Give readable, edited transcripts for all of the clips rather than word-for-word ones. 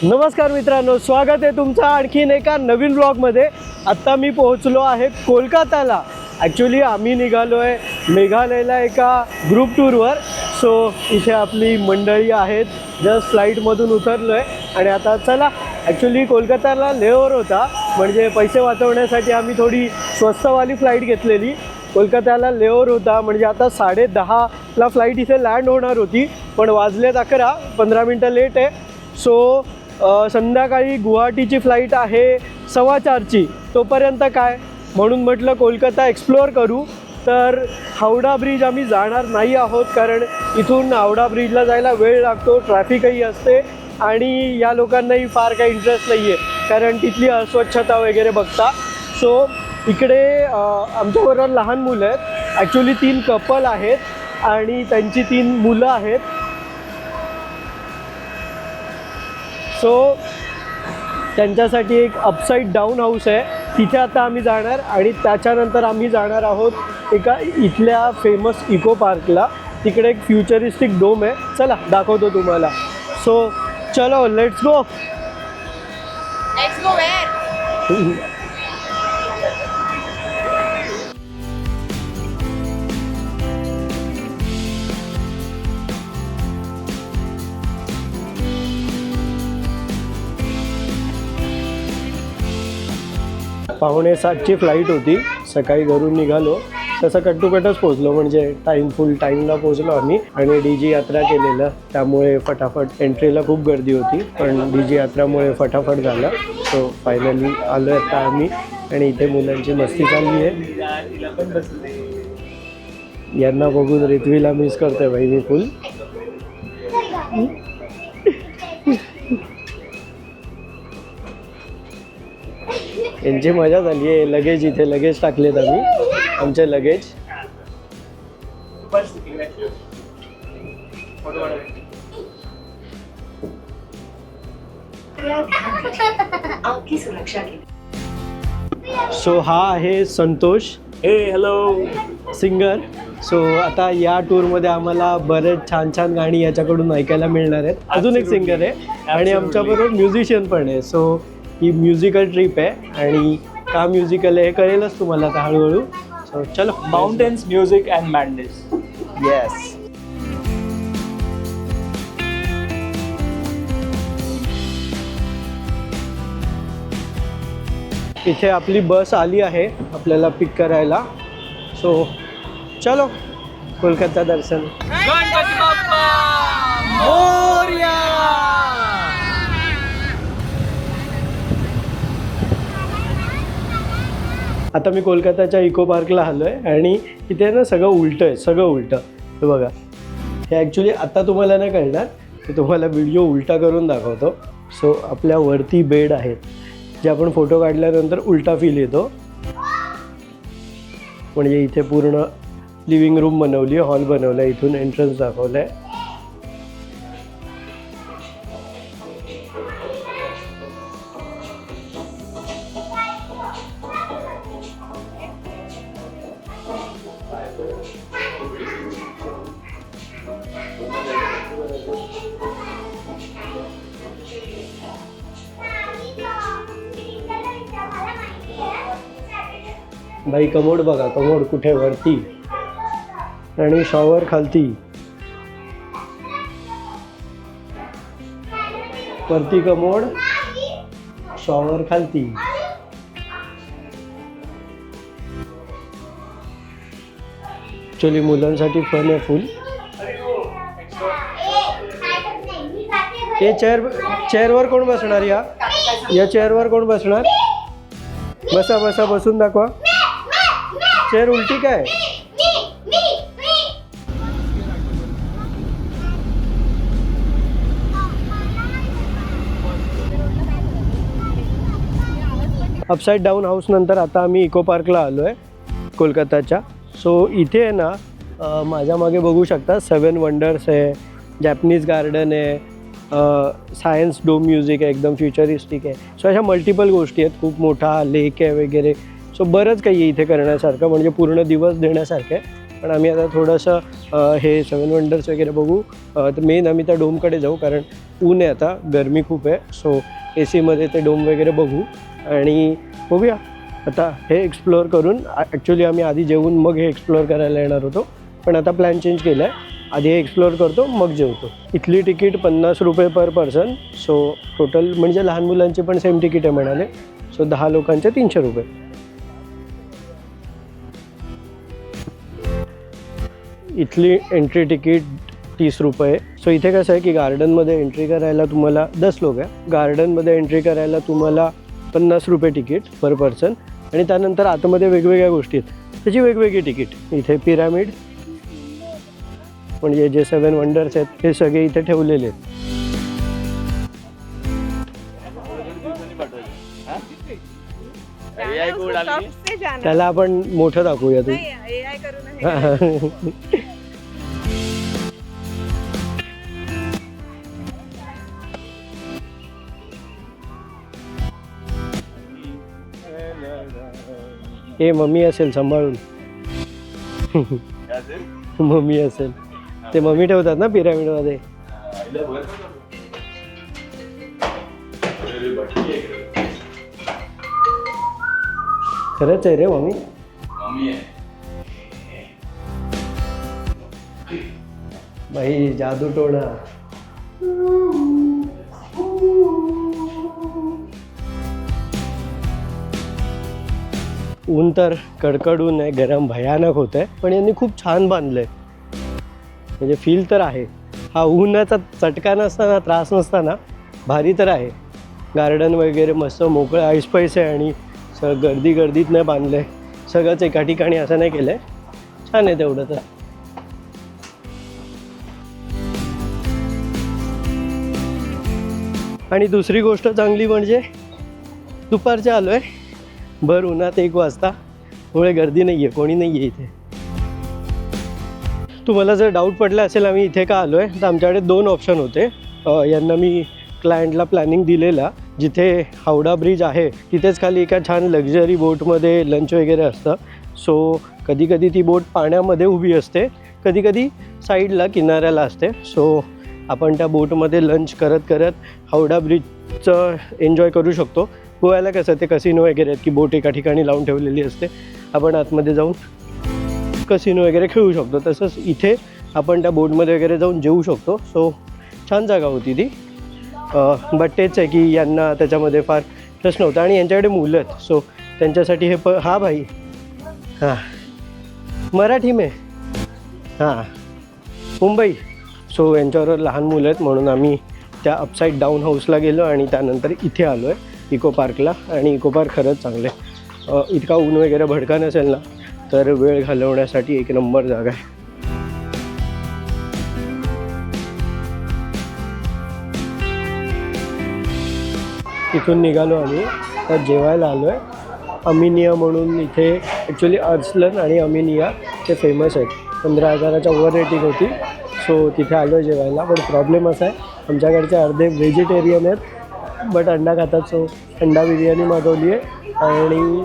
नमस्कार मित्रांनो, स्वागत आहे तुमचं आणखीन एका नवीन ब्लॉगमध्ये। आत्ता मी पोहोचलो आहे कोलकाताला। ॲक्च्युली आम्ही निघालो आहे मेघालयला एका ग्रुप टूरवर। सो इथे आपली मंडळी आहेत, जस्ट फ्लाईटमधून उतरलो आहे आणि आता चला। ॲक्च्युली कोलकाताला लेओव्हर होता, म्हणजे पैसे वाचवण्यासाठी आम्ही थोडी स्वस्तवाली फ्लाईट घेतलेली। कोलकाताला लेओव्हर होता, म्हणजे आता 10:30ला फ्लाईट इथे लँड होणार होती, पण वाजलेत 11, 15 मिनटं लेट आहे। सो संध्याकाळी गुवाहाटीची फ्लाईट आहे 4:15ची, तोपर्यंत काय म्हणून म्हटलं कोलकाता एक्सप्लोअर करू। तर हावडा ब्रिज आम्ही जाणार नाही आहोत, कारण इथून हावडा ब्रिजला जायला वेळ लागतो, ट्रॅफिकही असते आणि या लोकांनाही फार काही इंटरेस्ट नाही आहे, कारण तिथली अस्वच्छता वगैरे बघता। सो इकडे आमच्याबरोबर लहान मुलं आहेत, ॲक्च्युली 3 कपल आहेत आणि त्यांची 3 मुलं आहेत। सो त्यांच्यासाठी एक अपसाईड डाऊन हाऊस आहे, तिथे आता आम्ही जाणार आणि त्याच्यानंतर आम्ही जाणार आहोत एका इथल्या फेमस इको पार्कला। तिकडे एक फ्युचरिस्टिक डोम आहे, चला दाखवतो तुम्हाला। सो चलो लेट्स गो। वेयर पावणे 7ची फ्लाईट होती, सकाळी घरून निघालो, तसं कट टू कटच पोचलो, म्हणजे फुल टाईमला पोचलो आम्ही। आणि DG यात्रा केलेलं, त्यामुळे फटाफट एंट्रीला खूप गर्दी होती, पण DG यात्रामुळे फटाफट झालं। सो फायनली आलो आता आम्ही आणि इथे मुलांची मस्ती चालली आहे। यांना बघून रित्वीला मिस करतोय भाई मी फुल। यांची मजा झाली आहे। लगेज इथे लगेज टाकलेत आम्ही, आमचे लगेज। आपकी सुरक्षा के सो हा आहे संतोष, हॅलो सिंगर। सो आता या टूरमध्ये आम्हाला बरेच छान छान गाणी याच्याकडून ऐकायला मिळणार आहेत। अजून एक सिंगर आहे आणि आमच्याबरोबर म्युझिशियन पण आहे। सो ही म्युझिकल ट्रिप आहे आणि का म्युझिकल आहे हे कळेलच तुम्हाला आता हळूहळू। सो चलो, mountains music and madness. Yes. इथे आपली बस आली आहे आपल्याला पिक करायला। सो चलो, कोलकाता दर्शन। गणपती बाप्पा मोरया। आता मी कोलकाताच्या इको पार्कला आलो आहे आणि इथे ना सगळं उलटं आहे, सगळं उलटं। हे बघा, हे ॲक्च्युली आता तुम्हाला नाही कळणार, मी तुम्हाला व्हिडिओ उलटा करून दाखवतो। सो आपल्या वरती बेड आहेत, जे आपण फोटो काढल्यानंतर उलटा फील येतो। म्हणजे इथे पूर्ण लिव्हिंग रूम बनवली, हॉल बनवला, इथून एंट्रन्स दाखवला आहे। भाई कमोड बघा, कमोड कुठे वरती आणि शॉवर खालती, वरती कमोड, शॉवर खालती। ॲक्च्युली मुलांसाठी फन आहे फुल। हे चेअरवर कोण बसणार? या चेअरवर कोण बसणार? बसा बसा, बसून दाखवा। चेअर उलटी काय? अपसाईड डाऊन हाऊस नंतर आता आम्ही इको पार्कला आलो आहे कोलकाताच्या। सो इथे आहे ना, माझ्या मागे बघू शकता 7 वंडर्स आहे, जॅपनीज गार्डन आहे, सायन्स डोम म्युझिक आहे, एकदम फ्युचरिस्टिक आहे। सो अशा मल्टिपल गोष्टी आहेत, खूप मोठा लेक आहे वगैरे। सो बरंच काही आहे इथे करण्यासारखं, म्हणजे पूर्ण दिवस देण्यासारखं आहे। पण आम्ही आता थोडंसं हे 7 वंडर्स वगैरे बघू. तर मेन आम्ही त्या डोमकडे जाऊ, कारण ऊन आहे आता, गरमी खूप आहे. सो AC मध्ये ते डोम वगैरे बघू आणि बघूया आता हे एक्सप्लोअर करून. ॲक्च्युली आम्ही आधी जेवून मग हे एक्सप्लोअर करायला येणार होतो, पण आता प्लॅन चेंज केला आहे. आधी हे एक्सप्लोअर करतो मग जेवतो. इथली तिकीट 50 रुपये पर पर्सन. सो टोटल म्हणजे लहान मुलांची पण सेम तिकीट आहे म्हणाले. सो 10 लोकांचे 300 रुपये. इथली एंट्री तिकीट 30 रुपये. सो इथे कसं आहे की गार्डनमध्ये एंट्री करायला तुम्हाला 10 लोक आहे. गार्डनमध्ये एंट्री करायला तुम्हाला 50 रुपये तिकीट पर पर्सन आणि त्यानंतर आतमध्ये वेगवेगळ्या गोष्टी आहेत त्याची वेगवेगळी तिकीट. इथे पिरामिड म्हणजे जे 7 वंडर्स आहेत हे सगळे इथे ठेवलेले आहेत. त्याला आपण मोठं दाखवूया तू. हे मम्मी असेल सांभाळून. मम्मी असेल ते मम्मी ठेवतात ना पिरामिडमध्ये. खरंच आहे रे मम्मी. भाई जादू टोणा. ऊन तर कडकडून आहे, गरम भयानक होत आहे, पण यांनी खूप छान बांधलं आहे. म्हणजे फील तर आहे. हा उन्हाचा चटका नसताना, त्रास नसताना भारी तर आहे. गार्डन वगैरे मस्त मोकळं ऐसपैस आहे आणि गर्दीत नाही बांधलं आहे. सगळंच एका ठिकाणी असं नाही केलं आहे. छान आहे तेवढं तर. आणि दुसरी गोष्ट चांगली म्हणजे दुपारच्या आलो आहे, भर उन्हात 1 वाजता, मुळे गर्दी नाही आहे, कोणी नाही आहे इथे. तुम्हाला जर डाऊट पडला असेल आम्ही इथे का आलो आहे, तर आमच्याकडे 2 ऑप्शन होते. यांना मी क्लायंटला प्लॅनिंग दिलेला, जिथे हावडा ब्रिज आहे तिथेच खाली एका छान लक्झरी बोटमध्ये लंच वगैरे असतं. सो कधी कधी ती बोट पाण्यामध्ये उभी असते, कधी कधी साईडला किनाऱ्याला असते. सो आपण त्या बोटमध्ये लंच करत करत हावडा ब्रिजचं एन्जॉय करू शकतो. गोव्याला कसं ते कसिनो वगैरे आहेत की बोट एका ठिकाणी लावून ठेवलेली असते, आपण आतमध्ये जाऊन कसिनो वगैरे खेळू शकतो. तसंच इथे आपण त्या बोटमध्ये वगैरे जाऊन जेवू शकतो. सो छान जागा होती ती. बट तेच आहे की यांना त्याच्यामध्ये फार इंटरेस्ट नव्हता आणि यांच्याकडे मुलं आहेत. सो त्यांच्यासाठी हे हा भाई हां मराठी में हां मुंबई. सो यांच्याबरोबर लहान मुलं आहेत म्हणून आम्ही त्या अपसाईड डाऊन हाऊसला गेलो आणि त्यानंतर इथे आलो आहे इको पार्कला. आणि इको पार्क खरंच चांगलं आहे. इतका ऊन वगैरे भडका नसेल ना तर वेळ घालवण्यासाठी एक नंबर जागा आहे. इथून निघालो आम्ही, तर जेवायला आलो आहे. अमिनिया म्हणून इथे ॲक्च्युली अर्सलन आणि अमिनिया ते फेमस आहेत. 15,000च्या ओव्हर रेटिंग होती. सो तिथे आलो आहे जेवायला. पण प्रॉब्लेम असा आहे आमच्याकडचे अर्धे व्हेजिटेरियन आहेत बट अंडा खातात. सो अंडा बिर्याणी मागवली आहे आणि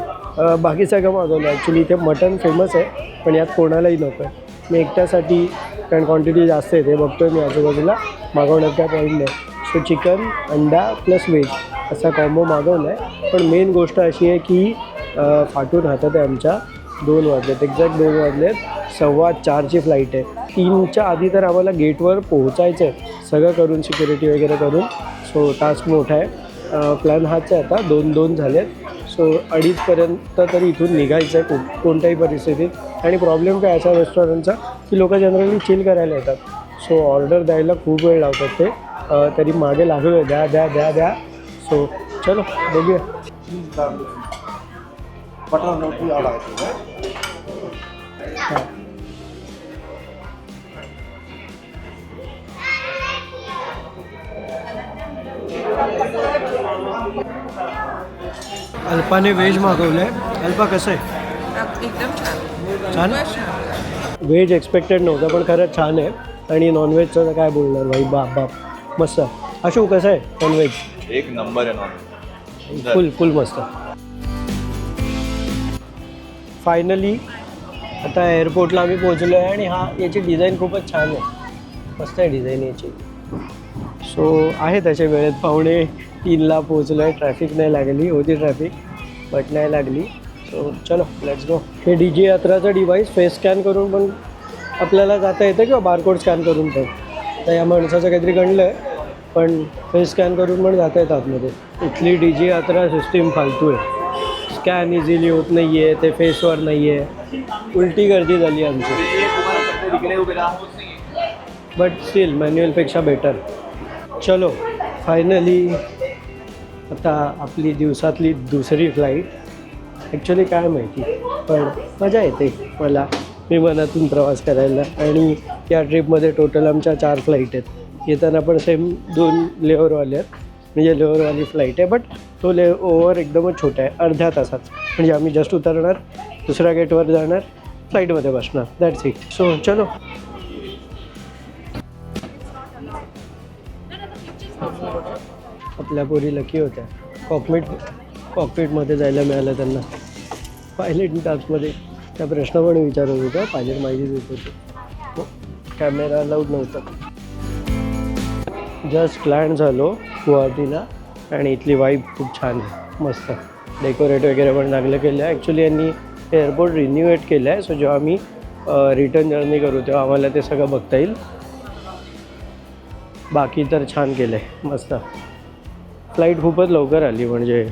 बाकी सगळं मागवलं आहे. ॲक्च्युली इथे मटन फेमस आहे पण यात कोणालाही नको आहे. मी एकट्यासाठी, कारण क्वांटिटी जास्त आहे ते बघतो आहे मी आजूबाजूला, मागवण्यात काय पॉईंट नाही. सो चिकन, अंडा प्लस व्हेज असा कॉम्बो मागवला आहे. पण मेन गोष्ट अशी आहे की फाटून हातात आहे आमच्या. 2 वाजलेत, एक्झॅक्ट 2 वाजलेत. 4:15ची फ्लाईट आहे. 3च्या आधी तर आम्हाला गेटवर पोहोचायचं आहे सगळं करून, सिक्युरिटी वगैरे करून. सो टास्क मोठा आहे. प्लॅन हाच आहे आता. 2 झालेत. सो 2:30पर्यंत तरी इथून निघायचं आहे कोणत्याही परिस्थितीत. आणि प्रॉब्लेम काय असा रेस्टॉरंटचा की लोक जनरली चिल करायला येतात. सो ऑर्डर द्यायला खूप वेळ लावतात ते. तरी मागे लागलो आहे, द्या द्या द्या द्या. सो चलो बघूया. अल्पाने व्हेज मागवलं आहे. अल्पा कसं आहे? एकदम छान. व्हेज एक्सपेक्टेड नव्हतं पण खरंच छान आहे. आणि नॉनव्हेजचं काय बोलणार भाई, बाप बाप मस्त. अशू कसं आहे नॉनव्हेज? एक नंबर आहे नॉनव्हेज. फुल मस्त. फायनली आता एअरपोर्टला आम्ही पोहोचलो आहे आणि याची डिझाईन खूपच छान आहे, मस्त आहे डिझाईन याची. सो आहे त्याच्या वेळेत 2:45ला पोहोचलो आहे. ट्रॅफिक नाही लागली, होती ट्रॅफिक बट नाही लागली. सो चलो लेट्स गो. हे DJ यात्राचं डिव्हाइस फेस स्कॅन करून पण आपल्याला जाता येतं किंवा बारकोड स्कॅन करून पण. तर या माणसाचं काहीतरी गणलं आहे पण फेस स्कॅन करून पण जाता येतं आतमध्ये. इथली DJ यात्रा सिस्टीम फालतू आहे. स्कॅन इझिली होत नाही आहे, ते फेसवर नाही आहे, उलटी गर्दी झाली आमची. बट स्टील मॅन्युअलपेक्षा बेटर. चलो फायनली आता आपली दिवसातली दुसरी फ्लाईट. ॲक्च्युली काय माहिती पण मजा येते मला विमानातून प्रवास करायला. आणि या ट्रिपमध्ये टोटल आमच्या 4 फ्लाईट आहेत. येताना पण सेम 2 लेओव्हरवाले आहेत, म्हणजे लेओव्हरवाली फ्लाईट आहे. बट तो लेओव्हर एकदमच छोटा आहे, अर्ध्या तासात. म्हणजे आम्ही जस्ट उतरणार, दुसऱ्या गेटवर जाणार, फ्लाईटमध्ये बसणार, दॅट्स इट. सो चलो. आपल्या पोरी लकी होत्या, कॉकपिटमध्ये जायला मिळालं त्यांना. पायलट टास्कमध्ये त्या प्रश्न पण विचारत होता, पायलट माहिती देत होते. कॅमेरा अलाउड नव्हता. जस्ट लँड झालो गुवाहाटीला आणि इथली वाईब खूप छान आहे, मस्त. डेकोरेट वगैरे पण चांगलं केलं आहे. ॲक्च्युली यांनी एअरपोर्ट रिन्युएट केलं आहे. सो जेव्हा आम्ही रिटर्न जर्नी करू तेव्हा आम्हाला ते सगळं बघता येईल. बाकी तर छान केलं आहे, मस्त. फ्लाईट खूपच लवकर आली, म्हणजे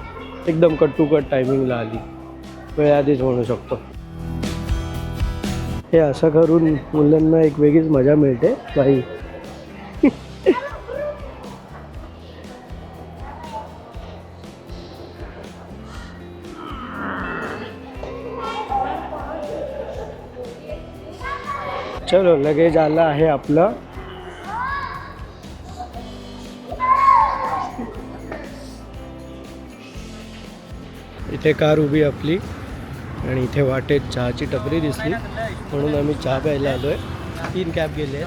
एकदम कट टू कट टायमिंगला आली, वेळाआधीच म्हणू शकतो. हे असं करून मुलांना एक वेगळीच मजा मिळते बाई. चलो लगेज आलं आहे आपलं. इथे कार उभी आपली आणि इथे वाटेत चहाची टपरी दिसली म्हणून आम्ही चहा प्यायला आलो आहे. 3 कॅब गेले,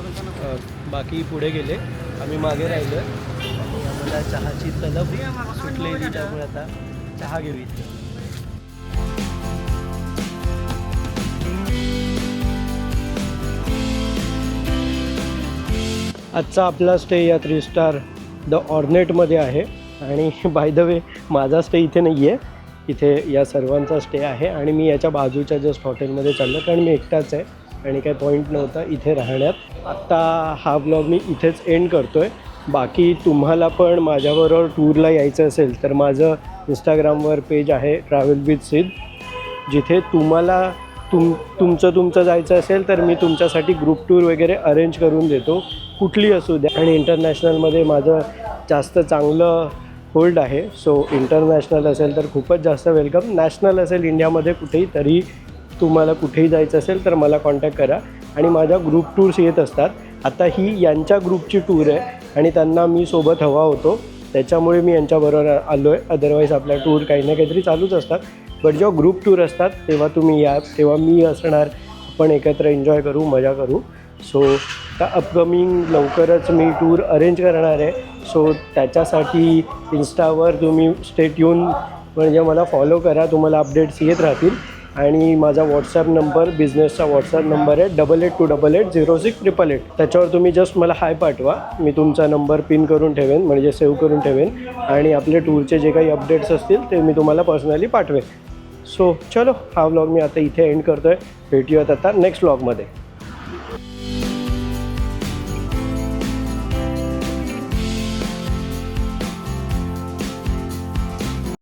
बाकी पुढे गेले, आम्ही मागे राहिलो आहे. आणि आम्हाला चहाची तलब सुटलेली, त्यामुळे आता चहा घेऊ इथे. आजचा आपला स्टे या 3 स्टार द ऑर्नेटमध्ये आहे. आणि बाय द वे माझा स्टे इथे नाही आहे, इथे या सर्वांचा स्टे आहे. आणि मी याच्या बाजूच्या जस्ट हॉटेलमध्ये चाललो कारण मी एकटाच आहे आणि काही पॉईंट नव्हता इथे राहण्यात. आत्ता हा ब्लॉग मी इथेच एंड करतो आहे. बाकी तुम्हाला पण माझ्याबरोबर टूरला यायचं असेल तर माझं इंस्टाग्रामवर पेज आहे ट्रॅव्हल विथ सिद्ध, जिथे तुम्हाला तुमचं जायचं असेल तर मी तुमच्यासाठी ग्रुप टूर वगैरे अरेंज करून देतो, कुठली असू द्या. आणि इंटरनॅशनलमध्ये माझं जास्त चांगलं होल्ड आहे. सो इंटरनॅशनल असेल तर खूपच जास्त वेलकम. नॅशनल असेल इंडियामध्ये कुठेही, तरी तुम्हाला कुठेही जायचं असेल तर मला कॉन्टॅक्ट करा. आणि माझ्या ग्रुप टूर्स येत असतात. आता ही यांच्या ग्रुपची टूर आहे आणि त्यांना मी सोबत हवा होतो, त्याच्यामुळे मी यांच्याबरोबर आलो आहे. अदरवाईज आपल्या टूर काही ना काहीतरी चालूच असतात. बट जेव्हा ग्रुप टूर असतात तेव्हा तुम्ही या, तेव्हा मी असणार, आपण एकत्र एन्जॉय करू, मजा करू. सो त्या अपकमिंग लवकरच मी टूर अरेंज करणार आहे. सो त्याच्यासाठी इंस्टावर तुम्ही स्टे ट्यून, म्हणजे मला फॉलो करा, तुम्हाला अपडेट्स येत राहतील. आणि माझा व्हॉट्सॲप नंबर, बिझनेसचा व्हॉट्सॲप नंबर आहे 8828806888. त्याच्यावर तुम्ही जस्ट मला हाय पाठवा, मी तुमचा नंबर पिन करून ठेवेन, म्हणजे सेव्ह करून ठेवेन. आणि आपले टूरचे जे काही अपडेट्स असतील ते मी तुम्हाला पर्सनली पाठवेन. सो चलो, हा व्लॉग मी आता इथे एंड करतो आहे. भेटूयात आता नेक्स्ट व्लॉगमध्ये.